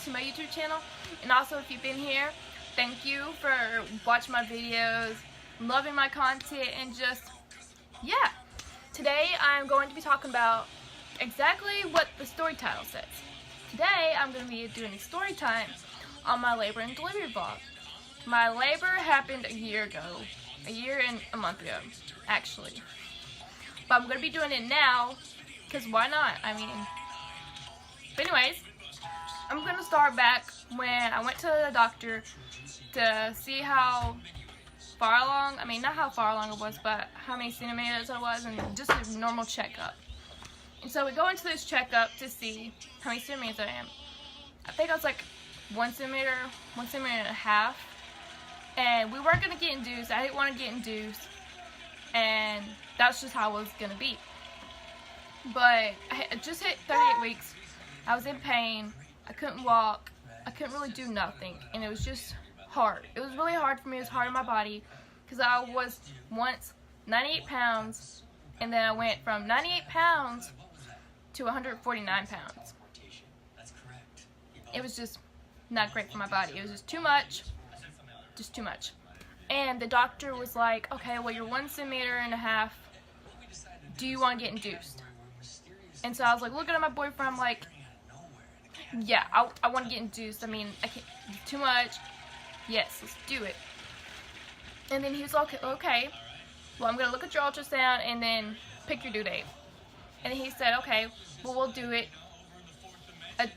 to my YouTube channel. And also, if you've been here, thank you for watching my videos, loving my content, and just, yeah. Today, I'm going to be talking about exactly what the story title says. Today, I'm going to be doing a story time on my labor and delivery vlog. My labor happened a year ago. A year and a month ago, actually. But I'm going to be doing it now, because why not? I mean, but anyways, I'm going to start back when I went to the doctor to see how far along, I mean, not how far along it was, but how many centimeters I was, and just a normal checkup. And so we go into this checkup to see how many centimeters I am. I think I was like 1 centimeter, 1 centimeter and a half. And we weren't going to get induced. I didn't want to get induced. And that's just how it was going to be. But I just hit 38 weeks. I was in pain. I couldn't walk. I couldn't really do nothing. And it was just hard. It was really hard for me. It was hard on my body. Because I was once 98 pounds. And then I went from 98 pounds to 149 pounds. It was just not great for my body. It was just too much. Just too much. And the doctor was like, okay, well, you're 1 centimeter and a half. Do you want to get induced? And so I was like looking at my boyfriend, I'm like, yeah, I want to get induced. I mean, I can't, it's too much. Yes, let's do it. And then he was like, okay, well, I'm going to look at your ultrasound and then pick your due date. And he said, okay, well, we'll do it. Like,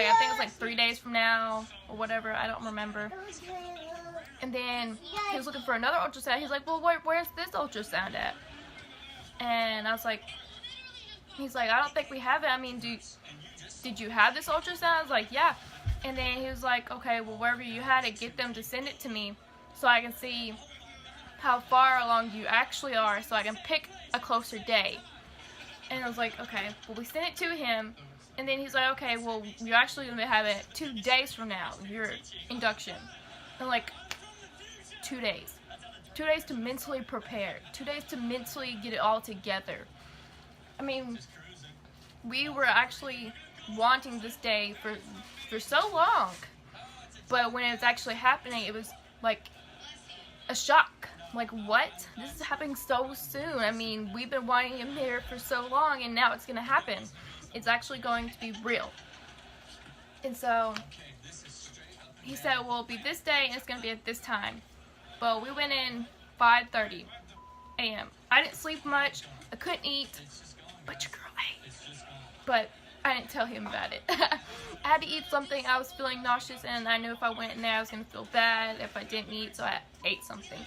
I think it's like 3 days from now or whatever. I don't remember. And then he was looking for another ultrasound. He's like, well, where's this ultrasound at? And I was like, he's like, I don't think we have it. I mean, did you have this ultrasound? I was like, yeah. And then he was like, okay, well, wherever you had it, get them to send it to me so I can see how far along you actually are so I can pick a closer day. And I was like, okay. Well, we sent it to him. And then he's like, okay, well, you're actually going to have it 2 days from now, your induction. And like, 2 days. 2 days to mentally prepare. 2 days to mentally get it all together. I mean, we were actually wanting this day for so long. But when it was actually happening, it was like a shock. Like, what? This is happening so soon. I mean, we've been wanting him here for so long, and now it's going to happen. It's actually going to be real. And so he said, well, it'll be this day, and it's going to be at this time. But we went in 5:30 a.m. I didn't sleep much. I couldn't eat. But your girl ate. But I didn't tell him about it. I had to eat something. I was feeling nauseous, and I knew if I went in there, I was going to feel bad if I didn't eat, so I ate something.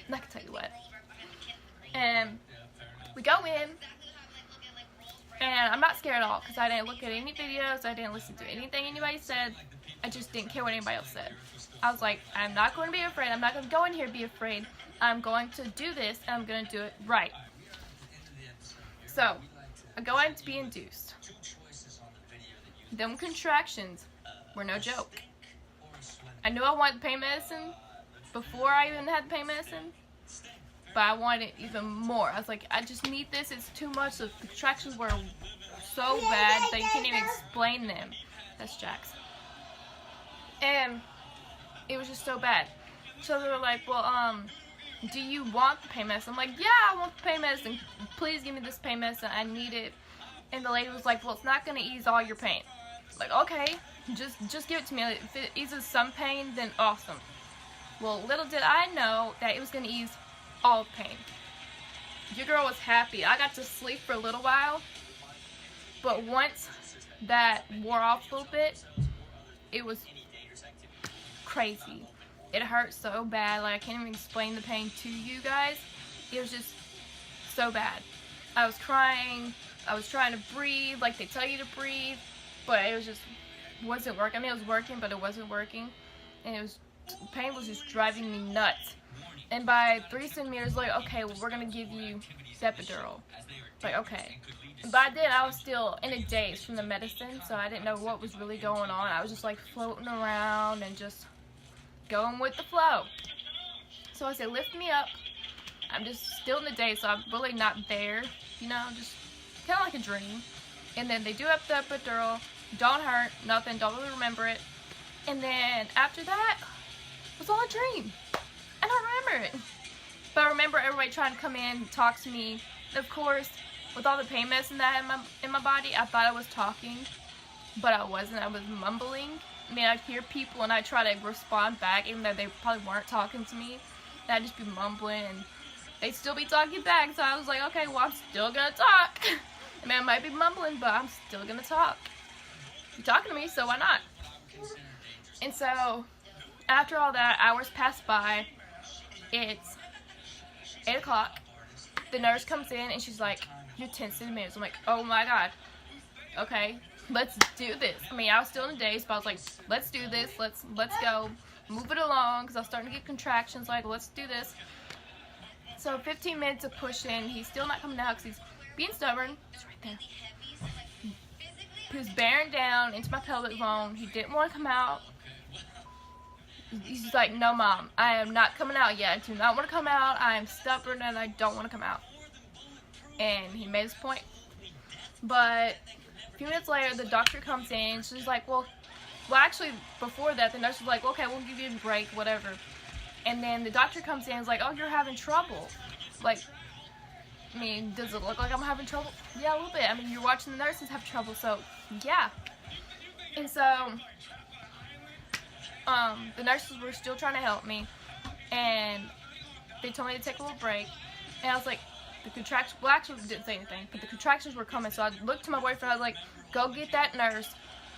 And I can tell you what. And we go in, and I'm not scared at all, because I didn't look at any videos, I didn't listen to anything anybody said. I just didn't care what anybody else said. I was like, I'm not going to be afraid. I'm not going to go in here and be afraid. I'm going to do this, and I'm going to do it right. So, I go in to be induced. Them contractions were no joke. I knew I wanted the pain medicine before I even had the pain medicine, but I wanted it even more. I was like, I just need this. It's too much. The contractions were so bad that you can't even explain them. That's Jax. And it was just so bad. So they were like, well, do you want the pain medicine? I'm like, yeah, I want the pain medicine. Please give me this pain medicine. I need it. And the lady was like, well, it's not going to ease all your pain. Like, okay, just give it to me. If it eases some pain, then awesome. Well, little did I know that it was going to ease all the pain. Your girl was happy. I got to sleep for a little while. But once that wore off a little bit, it was crazy. It hurt so bad. Like, I can't even explain the pain to you guys. It was just so bad. I was crying. I was trying to breathe like they tell you to breathe. But it was just wasn't working. I mean, it was working, but it wasn't working. And it was, pain was just driving me nuts. And by 3 centimeters, like, okay, well, we're going to give you epidural. Like, okay. And by then, I was still in a daze from the medicine, so I didn't know what was really going on. I was just, like, floating around and just going with the flow. So I said, lift me up. I'm just still in the daze, so I'm really not there, you know, just kind of like a dream. And then they do up the epidural, Don't hurt, nothing, don't really remember it. And then after that, it was all a dream. I don't remember it. But I remember everybody trying to come in and talk to me. Of course, with all the pain medicine that I had in my body, I thought I was talking, but I wasn't. I was mumbling. I mean, I'd hear people and I'd try to respond back, even though they probably weren't talking to me. And I'd just be mumbling and they'd still be talking back. So I was like, okay, well, I'm still gonna talk. I mean, I might be mumbling, but I'm still gonna talk. You're talking to me, so why not? And so, after all that, hours pass by. It's 8 o'clock. The nurse comes in and she's like, you're 10 centimeters. I'm like, oh my god. Okay, let's do this. I mean, I was still in a daze, but I was like, let's do this. Let's go. Move it along, because I was starting to get contractions. Like, let's do this. So 15 minutes of pushing. He's still not coming out because he's being stubborn. He's right there. He was bearing down into my pelvic bone. He didn't want to come out. He's just like, no, Mom, I am not coming out yet. I do not want to come out. I am stubborn and I don't want to come out. And he made his point. But a few minutes later, the doctor comes in. She's like, well, actually, before that, the nurse was like, okay, we'll give you a break, whatever. And then the doctor comes in and is like, oh, you're having trouble. Like, I mean, does it look like I'm having trouble? Yeah, a little bit. I mean, you're watching the nurses have trouble, so, yeah. And so, the nurses were still trying to help me, and they told me to take a little break, and I was like, the contractions, well, actually didn't say anything, but the contractions were coming, so I looked to my boyfriend, I was like, go get that nurse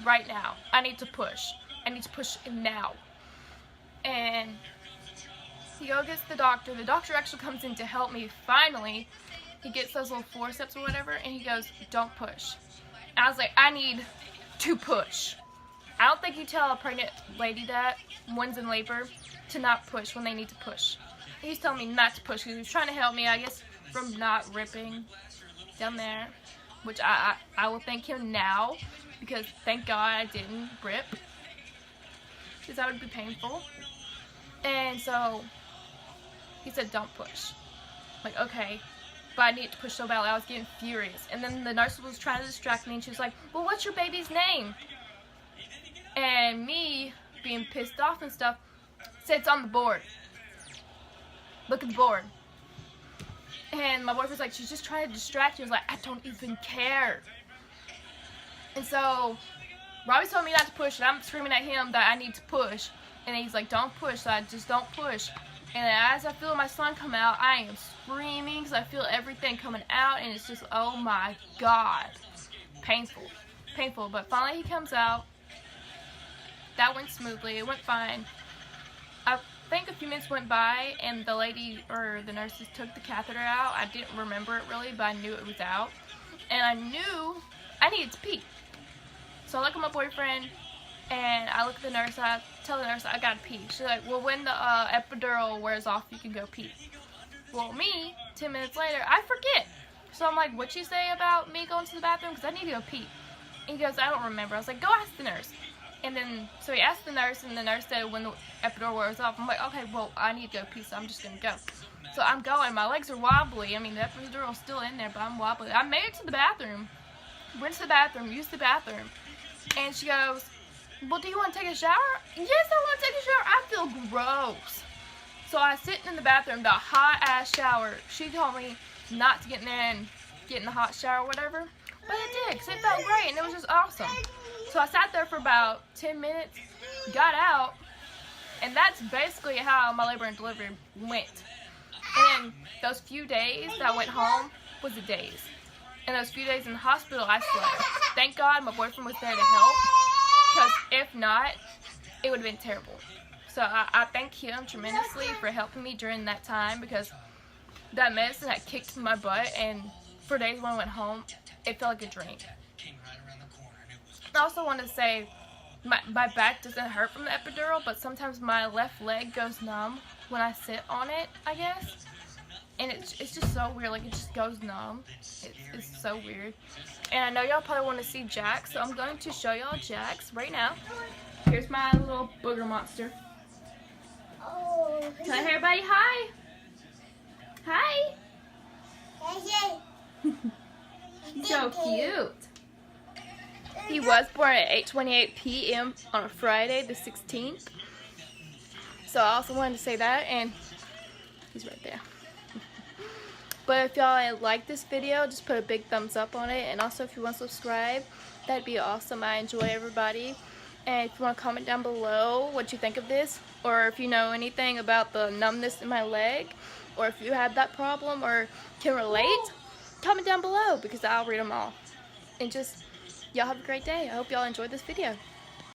right now. I need to push. I need to push now. And he goes gets the doctor actually comes in to help me, finally. He gets those little forceps or whatever, and he goes, don't push. And I was like, I need to push. I don't think you tell a pregnant lady that, one's in labor, to not push when they need to push. He's telling me not to push because he was trying to help me, I guess, from not ripping down there, which I will thank him now, because thank God I didn't rip, because that would be painful. And so he said, don't push. I'm like, okay, but I need to push so badly. I was getting furious. And then the nurse was trying to distract me, and she was like, well, what's your baby's name? And me, being pissed off and stuff, said it's on the board. Look at the board. And my boyfriend's like, she's just trying to distract you. I was like, I don't even care. And so Robbie told me not to push, and I'm screaming at him that I need to push. And he's like, don't push. So I just don't push. And as I feel my son come out, I am screaming because I feel everything coming out, and it's just, oh my God. Painful. Painful. But finally he comes out. That went smoothly. It went fine. I think a few minutes went by, and the lady, or the nurses, took the catheter out. I didn't remember it really, but I knew it was out. And I knew I needed to pee. So I look at my boyfriend, and I look at the nurse, and I tell the nurse I gotta pee. She's like, well, when the epidural wears off, you can go pee. Well, me, 10 minutes later, I forget. So I'm like, what'd she say about me going to the bathroom? Because I need to go pee. And he goes, I don't remember. I was like, go ask the nurse. And then, so he asked the nurse, and the nurse said when the epidural wears off. I'm like, okay, well, I need to go pee, so I'm just going to go. So I'm going. My legs are wobbly. I mean, the epidural's still in there, but I'm wobbly. I made it to the bathroom. Went to the bathroom, used the bathroom. And she goes, well, do you want to take a shower? Yes, I want to take a shower. I feel gross. So I sit in the bathroom, the hot-ass shower. She told me not to get in there and get in the hot shower or whatever. But I did, because it felt great, and it was just awesome. So I sat there for about 10 minutes, got out, and that's basically how my labor and delivery went. And then those few days that I went home was the days. And those few days in the hospital, I slept. Thank God my boyfriend was there to help, because if not, it would have been terrible. So I thank him tremendously for helping me during that time, because that medicine had kicked my butt, and for days when I went home, it felt like a dream. I also want to say, my back doesn't hurt from the epidural, but sometimes my left leg goes numb when I sit on it, I guess. And it's just so weird, like it just goes numb. It's so weird. And I know y'all probably want to see Jax, so I'm going to show y'all Jax right now. Here's my little booger monster. Tell everybody hi. Hi. So cute. He was born at 8:28 p.m. on a Friday, the 16th. So I also wanted to say that, and he's right there. But if y'all like this video, just put a big thumbs up on it. And also if you want to subscribe, that'd be awesome. I enjoy everybody. And if you want to comment down below what you think of this, or if you know anything about the numbness in my leg, or if you have that problem or can relate, comment down below because I'll read them all. And just, y'all have a great day. I hope y'all enjoyed this video.